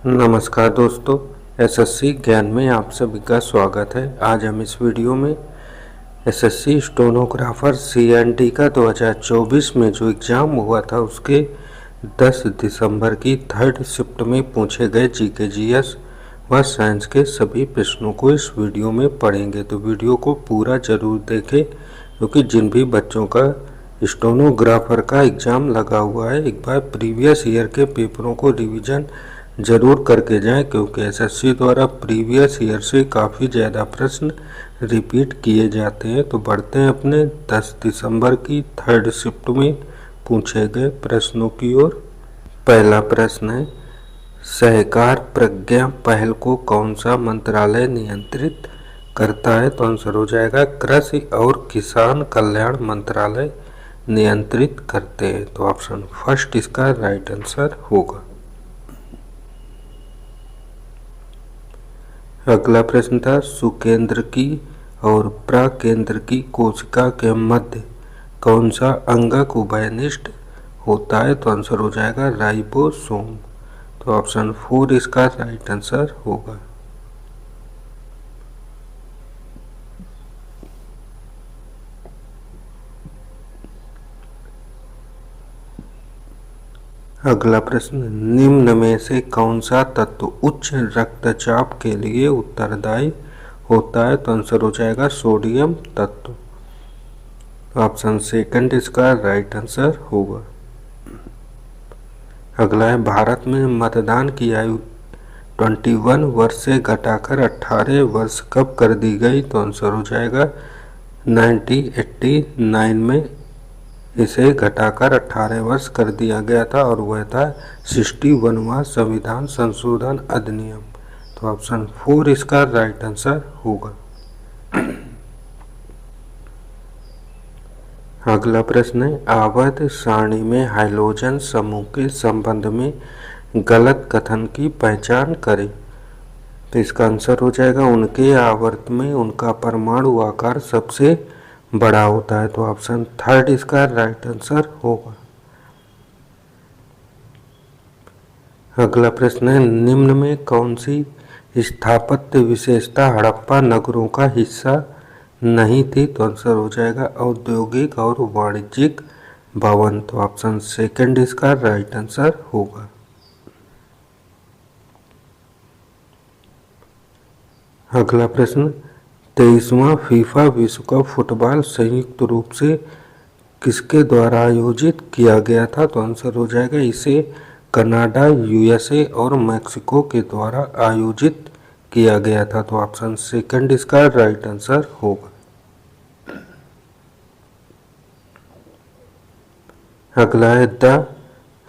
नमस्कार दोस्तों, एसएससी ज्ञान में आप सभी का स्वागत है। आज हम इस वीडियो में एसएससी स्टेनोग्राफर सीएनडी का 2024 में जो एग्ज़ाम हुआ था उसके 10 दिसंबर की थर्ड शिफ्ट में पूछे गए जीके जीएस व साइंस के सभी प्रश्नों को इस वीडियो में पढ़ेंगे। तो वीडियो को पूरा जरूर देखें, क्योंकि जिन भी बच्चों का स्टेनोग्राफर का एग्ज़ाम लगा हुआ है, एक बार प्रीवियस ईयर के पेपरों को रिवीजन जरूर करके जाएं, क्योंकि एसएससी द्वारा प्रीवियस ईयर से काफ़ी ज़्यादा प्रश्न रिपीट किए जाते हैं। तो बढ़ते हैं अपने 10 दिसंबर की थर्ड शिफ्ट में पूछे गए प्रश्नों की ओर। पहला प्रश्न है, सहकार प्रज्ञा पहल को कौन सा मंत्रालय नियंत्रित करता है? तो आंसर हो जाएगा कृषि और किसान कल्याण मंत्रालय नियंत्रित करते हैं। तो ऑप्शन फर्स्ट इसका राइट आंसर होगा। अगला प्रश्न था, सुकेंद्र की और प्राकेंद्र की कोशिका के मध्य कौन सा अंगक उभयनिष्ठ होता है? तो आंसर हो जाएगा राइबोसोम। तो ऑप्शन 4 इसका राइट आंसर होगा। अगला प्रश्न, निम्न में से कौन सा तत्व उच्च रक्तचाप के लिए उत्तरदायी होता है? तो आंसर हो जाएगा सोडियम तत्व। ऑप्शन सेकंड इसका राइट आंसर होगा। अगला है, भारत में मतदान की आयु 21 वर्ष से घटाकर 18 वर्ष कब कर दी गई? तो आंसर हो जाएगा 1989 में इसे घटाकर 18 वर्ष कर दिया गया था, और वह था 61वां संविधान संशोधन अधिनियम। तो ऑप्शन 4 इसका राइट आंसर होगा। अगला प्रश्न है, आवर्त सारणी में हाइड्रोजन समूह के संबंध में गलत कथन की पहचान करें। तो इसका आंसर हो जाएगा उनके आवर्त में उनका परमाणु आकार सबसे बड़ा होता है। तो ऑप्शन थर्ड इसका राइट आंसर होगा। अगला प्रश्न है, निम्न में कौन सी स्थापत्य विशेषता हड़प्पा नगरों का हिस्सा नहीं थी? तो आंसर हो जाएगा औद्योगिक और वाणिज्यिक भवन। तो ऑप्शन सेकंड इसका राइट आंसर होगा। अगला प्रश्न, 23वां फीफा विश्व कप फुटबॉल संयुक्त रूप से किसके द्वारा आयोजित किया गया था? तो आंसर हो जाएगा इसे कनाडा, यूएसए और मैक्सिको के द्वारा आयोजित किया गया था। तो ऑप्शन सेकंड इसका राइट आंसर होगा। अगला है, द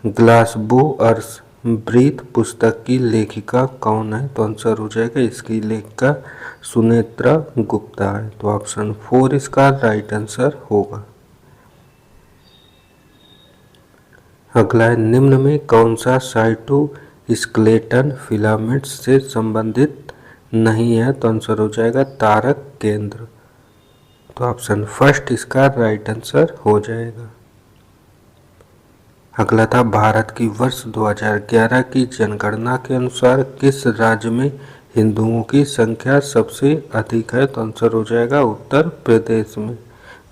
ग्लासगो अर्थ ब्रीथ पुस्तक की लेखिका कौन है? तो आंसर हो जाएगा इसकी लेखिका सुनेत्रा गुप्ता है। तो ऑप्शन 4 इसका राइट आंसर होगा। अगला है, निम्न में कौन सा साइटोस्केलेटन फिलामेंट्स से संबंधित नहीं है? तो आंसर हो जाएगा तारक केंद्र। तो ऑप्शन फर्स्ट इसका राइट आंसर हो जाएगा। अगला था, भारत की वर्ष 2011 की जनगणना के अनुसार किस राज्य में हिंदुओं की संख्या सबसे अधिक है? तो आंसर हो जाएगा उत्तर प्रदेश में।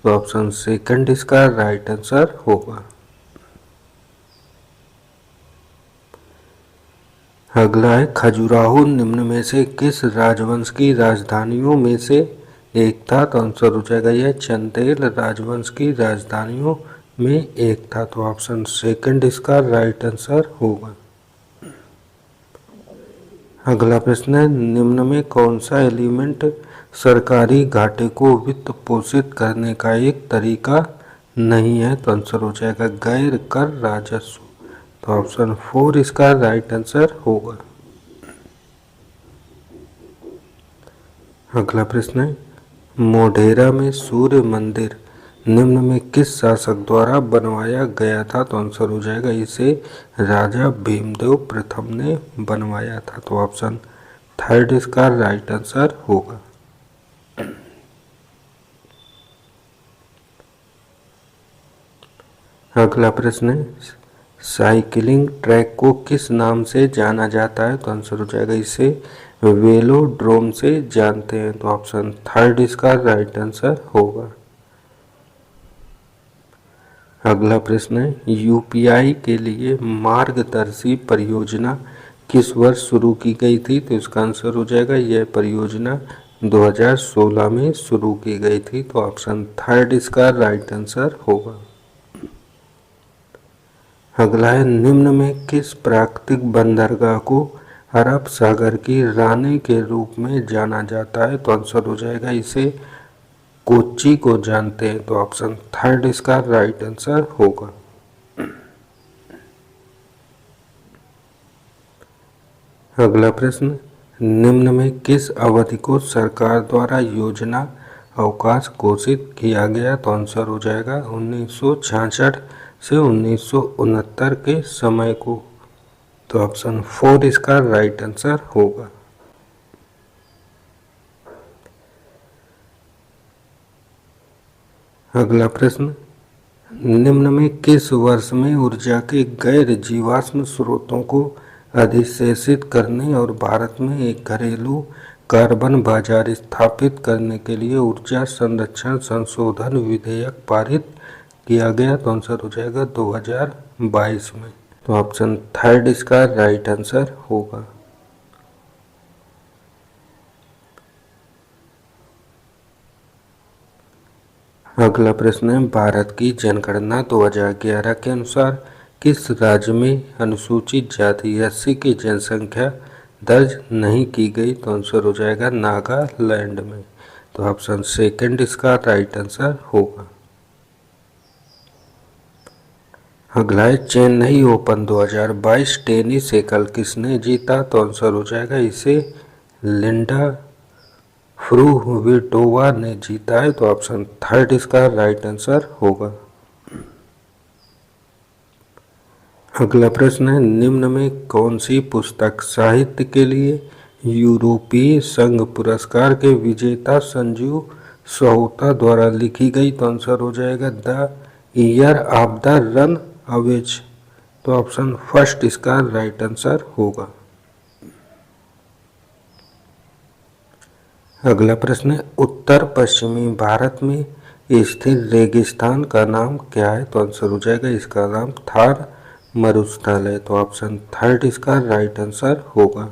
तो ऑप्शन सेकंड इसका राइट आंसर होगा। अगला है, खजुराहो निम्न में से किस राजवंश की राजधानियों में से एक था? तो आंसर हो जाएगा यह चंदेल राजवंश की राजधानियों में एक था। तो ऑप्शन सेकंड इसका राइट आंसर होगा। अगला प्रश्न है, निम्न में कौन सा एलिमेंट सरकारी घाटे को वित्त पोषित करने का एक तरीका नहीं है? तो आंसर हो जाएगा गैर कर राजस्व। तो ऑप्शन 4 इसका राइट आंसर होगा। अगला प्रश्न है, मोढेरा में सूर्य मंदिर निम्न में किस शासक द्वारा बनवाया गया था? तो आंसर हो जाएगा इसे राजा भीमदेव प्रथम ने बनवाया था। तो ऑप्शन थर्ड इसका राइट आंसर होगा। अगला प्रश्न है, साइकिलिंग ट्रैक को किस नाम से जाना जाता है? तो आंसर हो जाएगा इसे वेलोड्रोम से जानते हैं। तो ऑप्शन थर्ड इसका राइट आंसर होगा। अगला प्रश्न है यूपीआई के लिए मार्गदर्शी परियोजना किस वर्ष शुरू की गई थी? तो इसका आंसर हो जाएगा यह परियोजना 2016 में शुरू की गई थी। तो ऑप्शन थर्ड इसका राइट आंसर होगा। अगला है निम्न में किस प्राकृतिक बंदरगाह को अरब सागर की रानी के रूप में जाना जाता है? तो आंसर हो जाएगा इसे कोच्चि को जानते हैं। तो ऑप्शन थर्ड इसका राइट आंसर होगा। अगला प्रश्न निम्न में किस अवधि को सरकार द्वारा योजना अवकाश घोषित किया गया? तो आंसर हो जाएगा 1966 से 1969 के समय को। तो ऑप्शन फोर इसका राइट आंसर होगा। अगला प्रश्न निम्न में किस वर्ष में ऊर्जा के गैर जीवाश्म स्रोतों को अधिशेषित करने और भारत में एक घरेलू कार्बन बाजार स्थापित करने के लिए ऊर्जा संरक्षण संशोधन विधेयक पारित किया गया? तो आंसर हो जाएगा 2022 में। तो ऑप्शन थर्ड इसका राइट आंसर होगा। अगला प्रश्न है भारत की जनगणना 2011 के अनुसार किस राज्य में अनुसूचित जाति एससी की जनसंख्या दर्ज नहीं की गई? तो आंसर हो जाएगा नागालैंड में। तो ऑप्शन सेकंड इसका राइट आंसर होगा। अगला है चेन्नई ओपन 2022 टेनिस एकल किसने जीता? तो आंसर हो जाएगा इसे लिंडा फ्रुहविटोवा ने जीता है। तो ऑप्शन थर्ड इसका राइट आंसर होगा। अगला प्रश्न है निम्न में कौन सी पुस्तक साहित्य के लिए यूरोपीय संघ पुरस्कार के विजेता संजीव सहोता द्वारा लिखी गई? तो आंसर हो जाएगा the year of the run Awez. तो ऑप्शन फर्स्ट इसका राइट आंसर होगा। अगला प्रश्न है उत्तर पश्चिमी भारत में स्थित रेगिस्तान का नाम क्या है? तो आंसर हो जाएगा इसका नाम थार मरुस्थल है। तो ऑप्शन थर्ड इसका राइट आंसर होगा।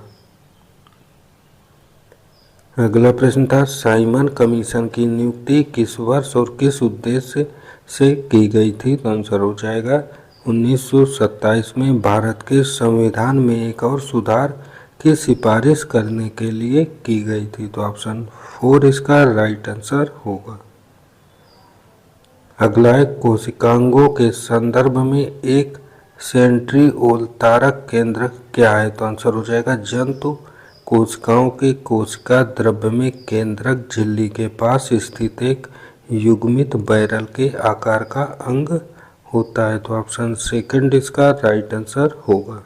अगला प्रश्न था साइमन कमीशन की नियुक्ति किस वर्ष और किस उद्देश्य से की गई थी? तो आंसर हो जाएगा 1927 में भारत के संविधान में एक और सुधार की सिफारिश करने के लिए की गई थी। तो ऑप्शन फोर इसका राइट आंसर होगा। अगला है कोशिकांगों के संदर्भ में एक सेंट्रिओल तारक केंद्र क्या है? तो आंसर हो जाएगा जंतु कोशिकाओं के कोशिका द्रव्य में केंद्रक झिल्ली के पास स्थित एक युग्मित बैरल के आकार का अंग होता है। तो ऑप्शन सेकंड इसका राइट आंसर होगा।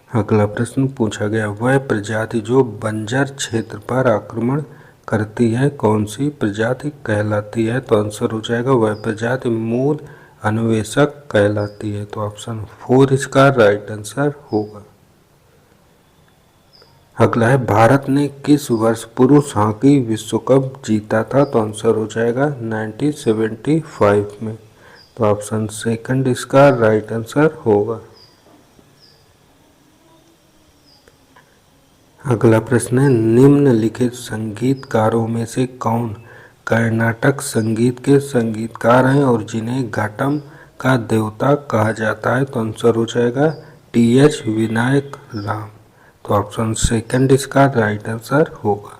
अगला प्रश्न पूछा गया वह प्रजाति जो बंजर क्षेत्र पर आक्रमण करती है कौन सी प्रजाति कहलाती है? तो आंसर हो जाएगा वह प्रजाति मूल अन्वेषक कहलाती है। तो ऑप्शन फोर इसका राइट आंसर होगा। अगला है भारत ने किस वर्ष पुरुष हॉकी विश्व कप जीता था? तो आंसर हो जाएगा 1975 में। तो ऑप्शन सेकंड इसका राइट आंसर होगा। अगला प्रश्न है निम्नलिखित संगीतकारों में से कौन कर्नाटक संगीत के संगीतकार हैं और जिन्हें घटम का देवता कहा जाता है? तो आंसर हो जाएगा टी.एच. विनायक राम। तो ऑप्शन सेकंड इसका राइट आंसर होगा।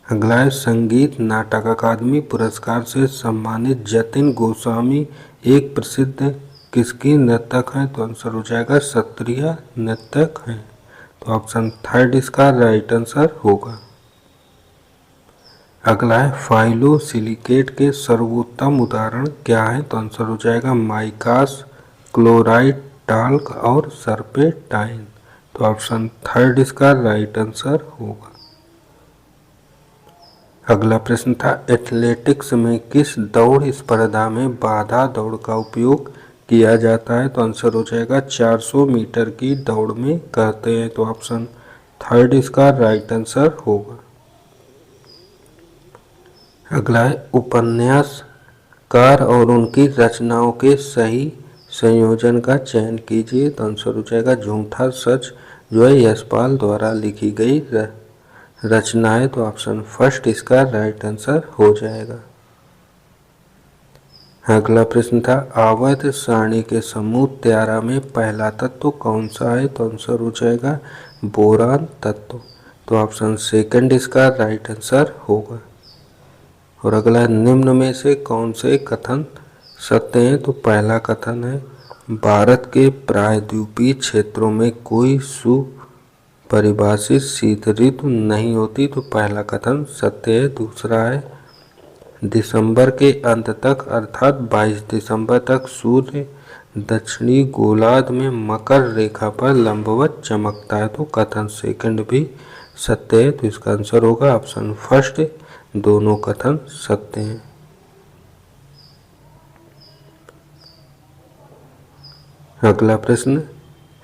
अगला है संगीत नाटक अकादमी पुरस्कार से सम्मानित जतिन गोस्वामी एक प्रसिद्ध किसकी नर्तक हैं? तो आंसर हो जाएगा शास्त्रीय नर्तक हैं। तो ऑप्शन थर्ड इसका राइट आंसर होगा। अगला है फाइलोसिलिकेट के सर्वोत्तम उदाहरण क्या है? तो आंसर हो जाएगा माइकास, क्लोराइड, टाल्क और सर्पेंटाइन। तो ऑप्शन थर्ड इसका राइट आंसर होगा। अगला प्रश्न था एथलेटिक्स में किस दौड़ स्पर्धा में बाधा दौड़ का उपयोग किया जाता है? तो आंसर हो जाएगा 400 मीटर की दौड़ में कहते हैं। तो ऑप्शन थर्ड इसका राइट आंसर होगा। अगला है उपन्यासकार और उनकी रचनाओं के सही संयोजन का चयन कीजिए। तो आंसर हो जाएगा झूठा सच, जो है यशपाल द्वारा लिखी गई रचना है। तो ऑप्शन फर्स्ट इसका राइट आंसर हो जाएगा। अगला प्रश्न था आवर्त सारणी के समूह 13 में पहला तत्व कौन सा है? तो आंसर हो जाएगा बोरान तत्व। तो ऑप्शन सेकंड इसका राइट आंसर होगा। और अगला निम्न में से कौन से कथन सत्य हैं? तो पहला कथन है भारत के प्रायद्वीपीय क्षेत्रों में कोई सुपरिभाषित शीत ऋतु नहीं होती। तो पहला कथन सत्य है। दूसरा है दिसंबर के अंत तक अर्थात 22 दिसंबर तक सूर्य दक्षिणी गोलार्ध में मकर रेखा पर लंबवत चमकता है। तो कथन सेकंड भी सत्य है। तो इसका आंसर होगा ऑप्शन फर्स्ट, दोनों कथन सत्य हैं। अगला प्रश्न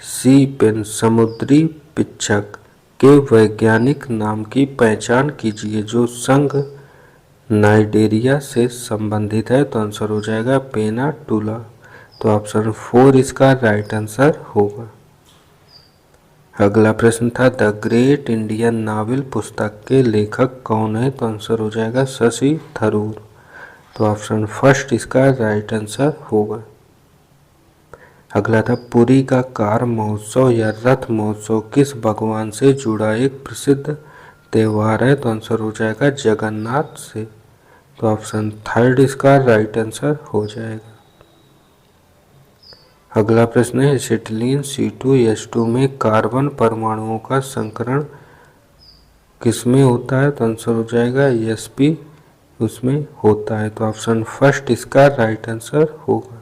सी पेन समुद्री पिच्छक के वैज्ञानिक नाम की पहचान कीजिए जो संघ नाइडेरिया से संबंधित है। तो आंसर हो जाएगा पेना टूला। तो ऑप्शन 4 इसका राइट आंसर होगा। अगला प्रश्न था द ग्रेट इंडियन नावल पुस्तक के लेखक कौन है? तो आंसर हो जाएगा शशि थरूर। तो ऑप्शन फर्स्ट इसका राइट आंसर होगा। अगला था पुरी का कार महोत्सव या रथ महोत्सव किस भगवान से जुड़ा एक प्रसिद्ध त्योहार है? तो आंसर हो जाएगा जगन्नाथ से। तो ऑप्शन थर्ड इसका राइट आंसर हो जाएगा। अगला प्रश्न है एसिटिलीन C2H2 में कार्बन परमाणुओं का संकरण किसमें होता है? तो आंसर हो जाएगा sp उसमें होता है। तो ऑप्शन फर्स्ट इसका राइट आंसर होगा।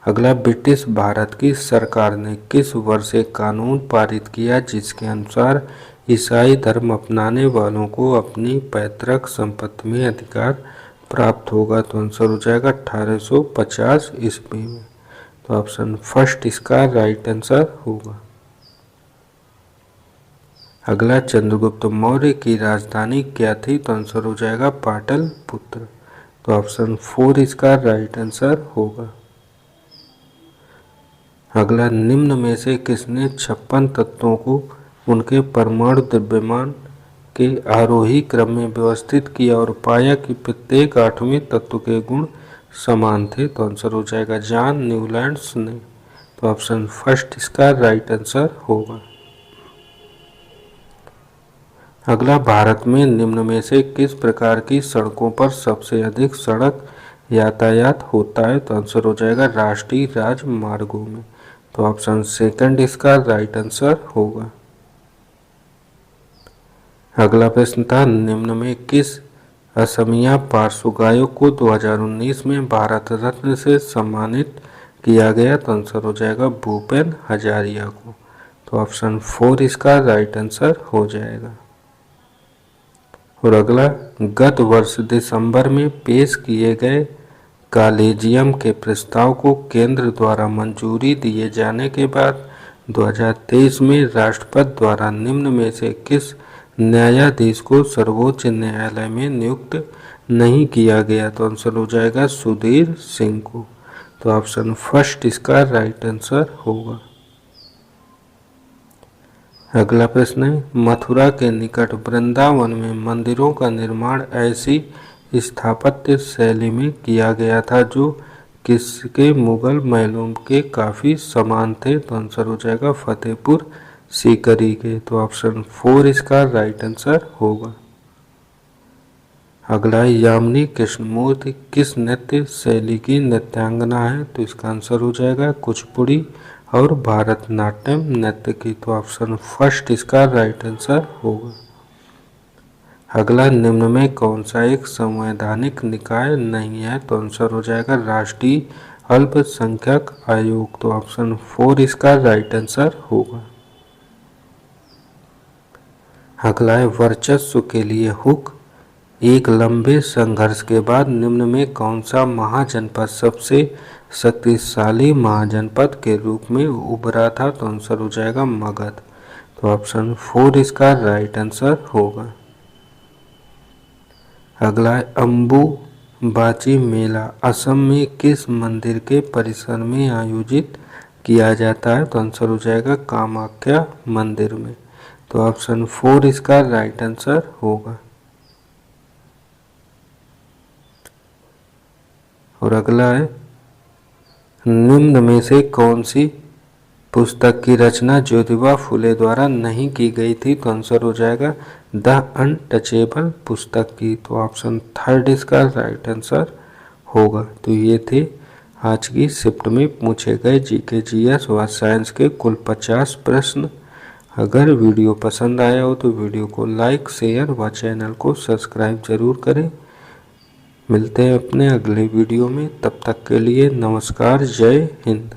अगला ब्रिटिश भारत की सरकार ने किस वर्ष एक कानून पारित किया जिसके अनुसार ईसाई धर्म अपनाने वालों को अपनी पैतृक संपत्ति में अधिकार प्राप्त होगा? तो आंसर हो जाएगा 1850 ईस्वी में। तो ऑप्शन फर्स्ट इसका राइट आंसर होगा। अगला चंद्रगुप्त मौर्य की राजधानी क्या थी? तो आंसर हो जाएगा पाटलिपुत्र। तो ऑप्शन 4 इसका राइट आंसर होगा। अगला निम्न में से किसने 56 तत्वों को उनके परमाणु द्रव्यमान के आरोही क्रम में व्यवस्थित किया और पाया कि प्रत्येक 8वें तत्व के गुण समान थे? तो आंसर हो जाएगा जॉन न्यूलैंड्स ने। तो ऑप्शन फर्स्ट इसका राइट आंसर होगा। अगला भारत में निम्न में से किस प्रकार की सड़कों पर सबसे अधिक सड़क यातायात होता है? तो आंसर हो जाएगा राष्ट्रीय राजमार्गों में। तो ऑप्शन सेकंड इसका राइट आंसर होगा। अगला प्रश्न था निम्न में किस असमिया पार्श्व गायक को 2019 में भारत रत्न से सम्मानित किया गया? तो आंसर हो जाएगा भूपेन हजारिया को। तो ऑप्शन 4 इसका राइट आंसर हो जाएगा। और अगला गत वर्ष दिसंबर में पेश किए गए कॉलेजियम के प्रस्ताव को केंद्र द्वारा मंजूरी दिए जाने के बाद 2023 में राष्ट्रपति द्वारा निम्न में से किस न्यायाधीश को सर्वोच्च न्यायालय में नियुक्त नहीं किया गया? तो आंसर हो जाएगा सुधीर सिंह को। तो ऑप्शन फर्स्ट इसका राइट आंसर होगा। अगला प्रश्न है मथुरा के निकट वृंदावन में मंदिरों का निर्माण ऐसी स्थापत्य शैली में किया गया था जो किसके मुगल महलों के काफ़ी समान थे? तो आंसर हो जाएगा फतेहपुर सीकरी के। तो ऑप्शन 4 इसका राइट आंसर होगा। अगला यामिनी कृष्णमूर्ति किस नृत्य शैली की नृत्यांगना है? तो इसका आंसर हो जाएगा कुचिपुड़ी और भारतनाट्यम नृत्य की। तो ऑप्शन फर्स्ट इसका राइट आंसर होगा। अगला निम्न में कौन सा एक संवैधानिक निकाय नहीं है? तो आंसर हो जाएगा राष्ट्रीय अल्पसंख्यक आयोग। तो ऑप्शन 4 इसका राइट आंसर होगा। अगला है वर्चस्व के लिए हुक। एक लंबे संघर्ष के बाद निम्न में कौन सा महाजनपद सबसे शक्तिशाली महाजनपद के रूप में उभरा था? तो आंसर हो जाएगा मगध। तो ऑप्शन 4 इसका राइट आंसर होगा। अगला है अंबुबाची मेला असम में किस मंदिर के परिसर में आयोजित किया जाता है? तो आंसर हो जाएगा कामाख्या मंदिर में। तो ऑप्शन 4 इसका राइट आंसर होगा। और अगला है निम्न में से कौन सी पुस्तक की रचना ज्योतिबा फुले द्वारा नहीं की गई थी? तो आंसर हो जाएगा द अनटचेबल पुस्तक की। तो ऑप्शन 3 इसका राइट आंसर होगा। तो ये थे आज की शिफ्ट में पूछे गए जीके जीएस व साइंस के कुल 50 प्रश्न। अगर वीडियो पसंद आया हो तो वीडियो को लाइक शेयर व चैनल को सब्सक्राइब जरूर करें। मिलते हैं अपने अगले वीडियो में, तब तक के लिए नमस्कार, जय हिंद।